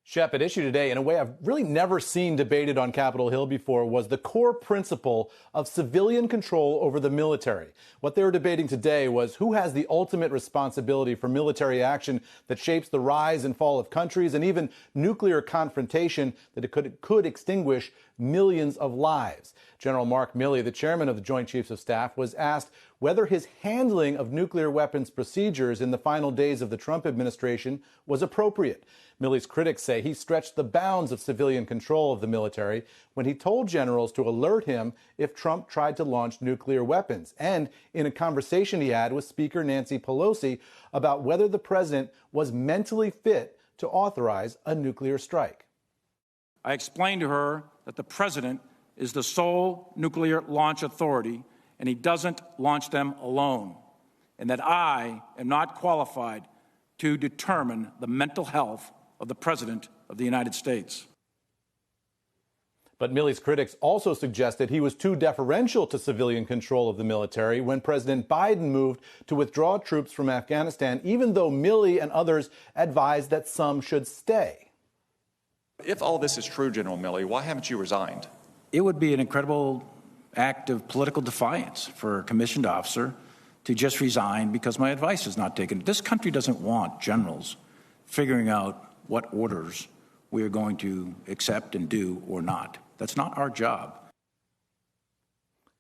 Shep, at issue today, in a way I've really never seen debated on Capitol Hill before, was the core principle of civilian control over the military. What they were debating today was who has the ultimate responsibility for military action that shapes the rise and fall of countries and even nuclear confrontation that could extinguish millions of lives. General Mark Milley, the chairman of the Joint Chiefs of Staff, was asked whether his handling of nuclear weapons procedures in the final days of the Trump administration was appropriate. Milley's critics say he stretched the bounds of civilian control of the military when he told generals to alert him if Trump tried to launch nuclear weapons, and in a conversation he had with Speaker Nancy Pelosi about whether the president was mentally fit to authorize a nuclear strike. I explained to her that the president is the sole nuclear launch authority and he doesn't launch them alone, and that I am not qualified to determine the mental health of the President of the United States. But Milley's critics also suggested he was too deferential to civilian control of the military when President Biden moved to withdraw troops from Afghanistan, even though Milley and others advised that some should stay. If all this is true, General Milley, why haven't you resigned? It would be an incredible act of political defiance for a commissioned officer to just resign because my advice is not taken. This country doesn't want generals figuring out what orders we are going to accept and do or not. That's not our job.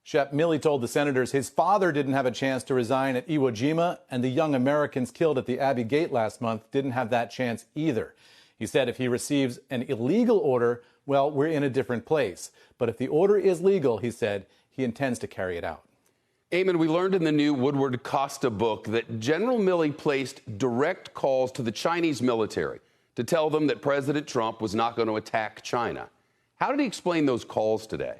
Shep, Milley told the senators his father didn't have a chance to resign at Iwo Jima, and the young Americans killed at the Abbey Gate last month didn't have that chance either. He said if he receives an illegal order, well, we're in a different place. But if the order is legal, he said, he intends to carry it out. Eamon, we learned in the new Woodward Costa book that General Milley placed direct calls to the Chinese military to tell them that President Trump was not going to attack China. How did he explain those calls today?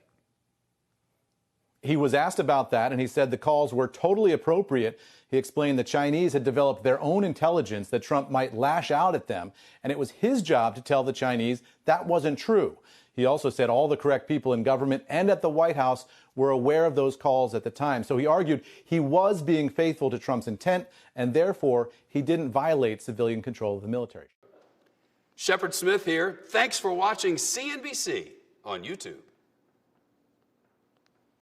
He was asked about that, and he said the calls were totally appropriate. He explained the Chinese had developed their own intelligence that Trump might lash out at them, and it was his job to tell the Chinese that wasn't true. He also said all the correct people in government and at the White House were aware of those calls at the time. So he argued he was being faithful to Trump's intent, and therefore he didn't violate civilian control of the military. Shepard Smith here. Thanks for watching CNBC on YouTube.